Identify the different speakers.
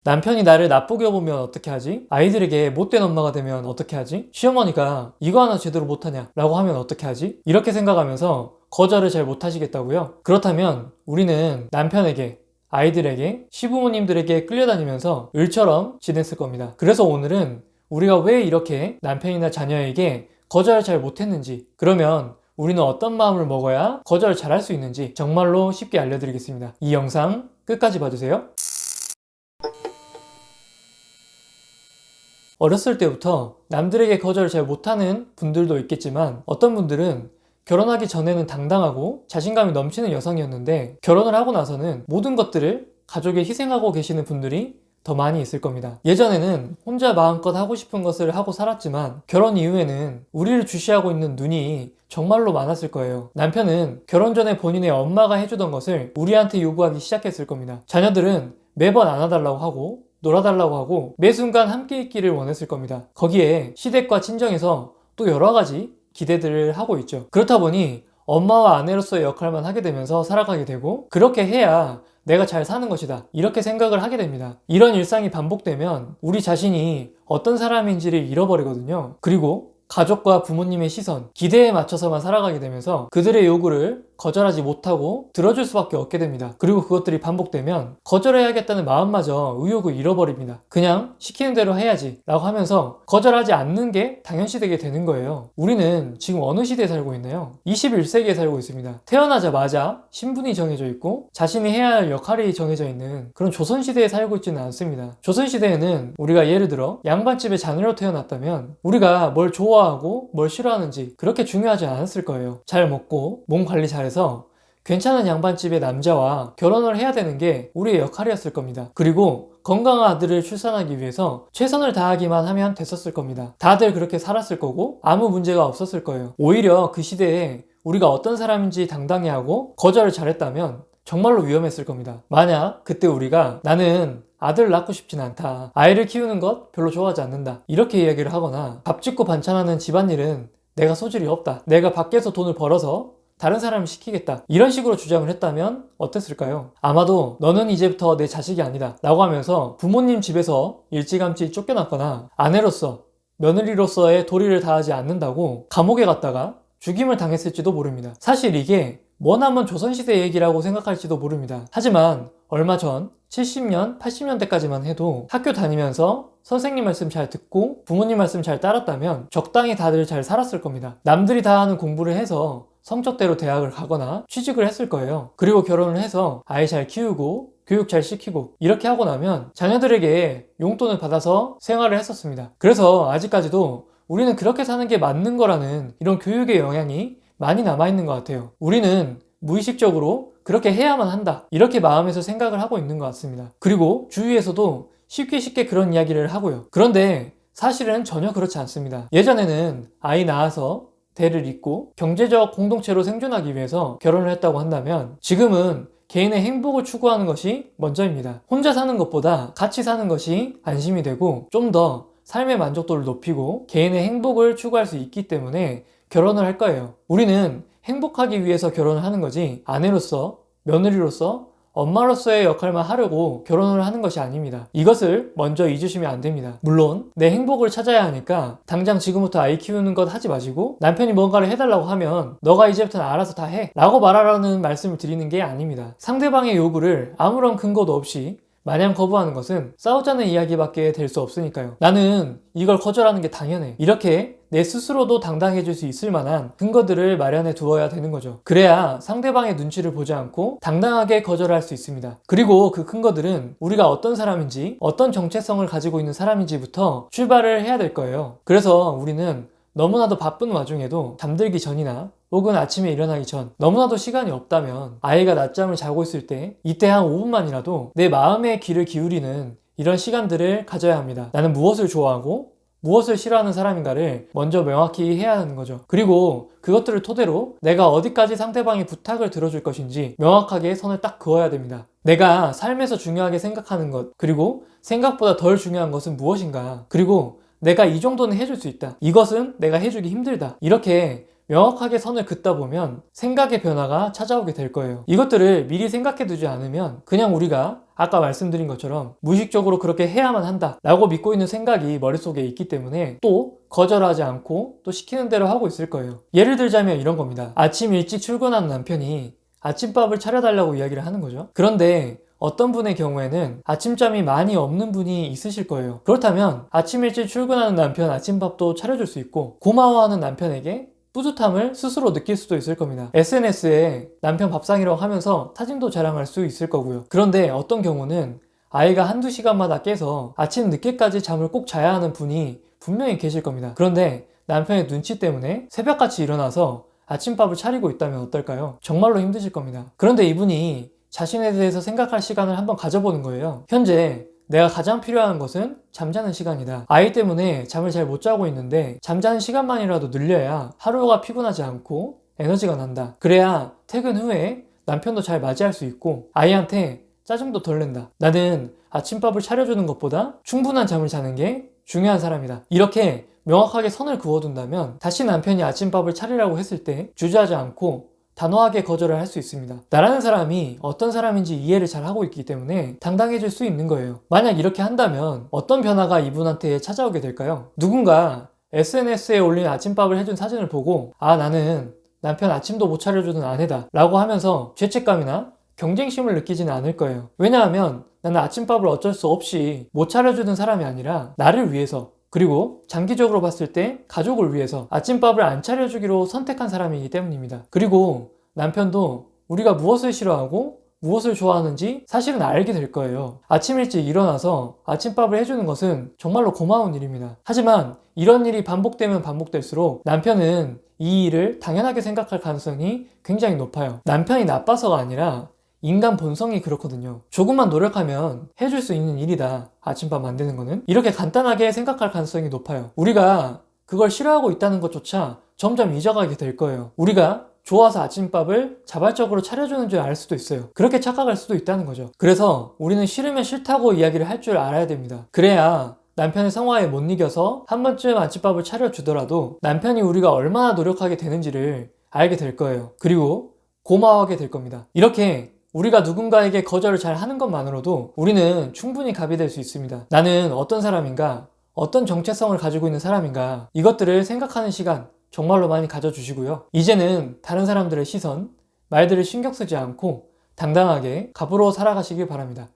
Speaker 1: 남편이 나를 나쁘게 보면 어떻게 하지? 아이들에게 못된 엄마가 되면 어떻게 하지? 시어머니가 이거 하나 제대로 못하냐? 라고 하면 어떻게 하지? 이렇게 생각하면서 거절을 잘 못하시겠다고요? 그렇다면 우리는 남편에게, 아이들에게, 시부모님들에게 끌려다니면서 을처럼 지냈을 겁니다. 그래서 오늘은 우리가 왜 이렇게 남편이나 자녀에게 거절을 잘 못했는지, 그러면 우리는 어떤 마음을 먹어야 거절을 잘 할 수 있는지 정말로 쉽게 알려드리겠습니다. 이 영상 끝까지 봐주세요. 어렸을 때부터 남들에게 거절을 잘 못하는 분들도 있겠지만, 어떤 분들은 결혼하기 전에는 당당하고 자신감이 넘치는 여성이었는데 결혼을 하고 나서는 모든 것들을 가족에 희생하고 계시는 분들이 더 많이 있을 겁니다. 예전에는 혼자 마음껏 하고 싶은 것을 하고 살았지만 결혼 이후에는 우리를 주시하고 있는 눈이 정말로 많았을 거예요. 남편은 결혼 전에 본인의 엄마가 해주던 것을 우리한테 요구하기 시작했을 겁니다. 자녀들은 매번 안아달라고 하고 놀아달라고 하고 매 순간 함께 있기를 원했을 겁니다. 거기에 시댁과 친정에서 또 여러 가지 기대들을 하고 있죠. 그렇다 보니 엄마와 아내로서의 역할만 하게 되면서 살아가게 되고, 그렇게 해야 내가 잘 사는 것이다, 이렇게 생각을 하게 됩니다. 이런 일상이 반복되면 우리 자신이 어떤 사람인지를 잃어버리거든요. 그리고 가족과 부모님의 시선, 기대에 맞춰서만 살아가게 되면서 그들의 요구를 거절하지 못하고 들어줄 수밖에 없게 됩니다. 그리고 그것들이 반복되면 거절해야겠다는 마음마저 의욕을 잃어버립니다. 그냥 시키는 대로 해야지 라고 하면서 거절하지 않는 게 당연시되게 되는 거예요. 우리는 지금 어느 시대에 살고 있나요? 21세기에 살고 있습니다. 태어나자마자 신분이 정해져 있고 자신이 해야 할 역할이 정해져 있는 그런 조선시대에 살고 있지는 않습니다. 조선시대에는 우리가 예를 들어 양반집의 자녀로 태어났다면 우리가 뭘 좋아하고 뭘 싫어하는지 그렇게 중요하지 않았을 거예요. 잘 먹고 몸 관리 잘해서 괜찮은 양반집의 남자와 결혼을 해야 되는 게 우리의 역할이었을 겁니다. 그리고 건강한 아들을 출산하기 위해서 최선을 다하기만 하면 됐었을 겁니다. 다들 그렇게 살았을 거고 아무 문제가 없었을 거예요. 오히려 그 시대에 우리가 어떤 사람인지 당당해하고 거절을 잘했다면 정말로 위험했을 겁니다. 만약 그때 우리가 나는 아들을 낳고 싶진 않다, 아이를 키우는 것 별로 좋아하지 않는다, 이렇게 이야기를 하거나 밥 짓고 반찬하는 집안일은 내가 소질이 없다, 내가 밖에서 돈을 벌어서 다른 사람을 시키겠다, 이런 식으로 주장을 했다면 어땠을까요? 아마도 너는 이제부터 내 자식이 아니다 라고 하면서 부모님 집에서 일찌감치 쫓겨났거나 아내로서, 며느리로서의 도리를 다하지 않는다고 감옥에 갔다가 죽임을 당했을지도 모릅니다. 사실 이게 머나먼 조선시대 얘기라고 생각할지도 모릅니다. 하지만 얼마 전 70년, 80년대까지만 해도 학교 다니면서 선생님 말씀 잘 듣고 부모님 말씀 잘 따랐다면 적당히 다들 잘 살았을 겁니다. 남들이 다 하는 공부를 해서 성적대로 대학을 가거나 취직을 했을 거예요. 그리고 결혼을 해서 아이 잘 키우고 교육 잘 시키고 이렇게 하고 나면 자녀들에게 용돈을 받아서 생활을 했었습니다. 그래서 아직까지도 우리는 그렇게 사는 게 맞는 거라는 이런 교육의 영향이 많이 남아있는 것 같아요. 우리는 무의식적으로 그렇게 해야만 한다, 이렇게 마음에서 생각을 하고 있는 것 같습니다. 그리고 주위에서도 쉽게 그런 이야기를 하고요. 그런데 사실은 전혀 그렇지 않습니다. 예전에는 아이 낳아서 대를 잇고 경제적 공동체로 생존하기 위해서 결혼을 했다고 한다면 지금은 개인의 행복을 추구하는 것이 먼저입니다. 혼자 사는 것보다 같이 사는 것이 안심이 되고 좀 더 삶의 만족도를 높이고 개인의 행복을 추구할 수 있기 때문에 결혼을 할 거예요. 우리는 행복하기 위해서 결혼을 하는 거지 아내로서, 며느리로서, 엄마로서의 역할만 하려고 결혼을 하는 것이 아닙니다. 이것을 먼저 잊으시면 안 됩니다. 물론 내 행복을 찾아야 하니까 당장 지금부터 아이 키우는 것 하지 마시고 남편이 뭔가를 해달라고 하면 너가 이제부터는 알아서 다 해 라고 말하라는 말씀을 드리는 게 아닙니다. 상대방의 요구를 아무런 근거도 없이 마냥 거부하는 것은 싸우자는 이야기밖에 될 수 없으니까요. 나는 이걸 거절하는 게 당연해, 이렇게 내 스스로도 당당해질 수 있을 만한 근거들을 마련해 두어야 되는 거죠. 그래야 상대방의 눈치를 보지 않고 당당하게 거절할 수 있습니다. 그리고 그 근거들은 우리가 어떤 사람인지, 어떤 정체성을 가지고 있는 사람인지부터 출발을 해야 될 거예요. 그래서 우리는 너무나도 바쁜 와중에도 잠들기 전이나 혹은 아침에 일어나기 전 너무나도 시간이 없다면 아이가 낮잠을 자고 있을 때 이때 한 5분만이라도 내 마음의 귀를 기울이는 이런 시간들을 가져야 합니다. 나는 무엇을 좋아하고 무엇을 싫어하는 사람인가를 먼저 명확히 해야 하는 거죠. 그리고 그것들을 토대로 내가 어디까지 상대방의 부탁을 들어줄 것인지 명확하게 선을 딱 그어야 됩니다. 내가 삶에서 중요하게 생각하는 것, 그리고 생각보다 덜 중요한 것은 무엇인가, 그리고 내가 이 정도는 해줄 수 있다, 이것은 내가 해주기 힘들다, 이렇게 명확하게 선을 긋다 보면 생각의 변화가 찾아오게 될 거예요. 이것들을 미리 생각해 두지 않으면 그냥 우리가 아까 말씀드린 것처럼 무의식적으로 그렇게 해야만 한다 라고 믿고 있는 생각이 머릿속에 있기 때문에 또 거절하지 않고 또 시키는 대로 하고 있을 거예요. 예를 들자면 이런 겁니다. 아침 일찍 출근하는 남편이 아침밥을 차려달라고 이야기를 하는 거죠. 그런데 어떤 분의 경우에는 아침잠이 많이 없는 분이 있으실 거예요. 그렇다면 아침 일찍 출근하는 남편 아침밥도 차려줄 수 있고 고마워하는 남편에게 뿌듯함을 스스로 느낄 수도 있을 겁니다. SNS에 남편 밥상이라고 하면서 사진도 자랑할 수 있을 거고요. 그런데 어떤 경우는 아이가 한두 시간마다 깨서 아침 늦게까지 잠을 꼭 자야 하는 분이 분명히 계실 겁니다. 그런데 남편의 눈치 때문에 새벽같이 일어나서 아침밥을 차리고 있다면 어떨까요? 정말로 힘드실 겁니다. 그런데 이분이 자신에 대해서 생각할 시간을 한번 가져보는 거예요. 현재 내가 가장 필요한 것은 잠자는 시간이다. 아이 때문에 잠을 잘 못 자고 있는데 잠자는 시간만이라도 늘려야 하루가 피곤하지 않고 에너지가 난다. 그래야 퇴근 후에 남편도 잘 맞이할 수 있고 아이한테 짜증도 덜 낸다. 나는 아침밥을 차려주는 것보다 충분한 잠을 자는 게 중요한 사람이다. 이렇게 명확하게 선을 그어둔다면 다시 남편이 아침밥을 차리라고 했을 때 주저하지 않고 단호하게 거절을 할 수 있습니다. 나라는 사람이 어떤 사람인지 이해를 잘 하고 있기 때문에 당당해질 수 있는 거예요. 만약 이렇게 한다면 어떤 변화가 이분한테 찾아오게 될까요? 누군가 SNS에 올린 아침밥을 해준 사진을 보고 아, 나는 남편 아침도 못 차려주는 아내다 라고 하면서 죄책감이나 경쟁심을 느끼지는 않을 거예요. 왜냐하면 나는 아침밥을 어쩔 수 없이 못 차려주는 사람이 아니라 나를 위해서, 그리고 장기적으로 봤을 때 가족을 위해서 아침밥을 안 차려주기로 선택한 사람이기 때문입니다. 그리고 남편도 우리가 무엇을 싫어하고 무엇을 좋아하는지 사실은 알게 될 거예요. 아침 일찍 일어나서 아침밥을 해주는 것은 정말로 고마운 일입니다. 하지만 이런 일이 반복되면 반복될수록 남편은 이 일을 당연하게 생각할 가능성이 굉장히 높아요. 남편이 나빠서가 아니라 인간 본성이 그렇거든요. 조금만 노력하면 해줄 수 있는 일이다. 아침밥 만드는 거는. 이렇게 간단하게 생각할 가능성이 높아요. 우리가 그걸 싫어하고 있다는 것조차 점점 잊어가게 될 거예요. 우리가 좋아서 아침밥을 자발적으로 차려주는 줄 알 수도 있어요. 그렇게 착각할 수도 있다는 거죠. 그래서 우리는 싫으면 싫다고 이야기를 할 줄 알아야 됩니다. 그래야 남편의 성화에 못 이겨서 한 번쯤 아침밥을 차려주더라도 남편이 우리가 얼마나 노력하게 되는지를 알게 될 거예요. 그리고 고마워하게 될 겁니다. 이렇게 우리가 누군가에게 거절을 잘 하는 것만으로도 우리는 충분히 갑이 될 수 있습니다. 나는 어떤 사람인가, 어떤 정체성을 가지고 있는 사람인가, 이것들을 생각하는 시간 정말로 많이 가져주시고요. 이제는 다른 사람들의 시선, 말들을 신경 쓰지 않고 당당하게 갑으로 살아가시길 바랍니다.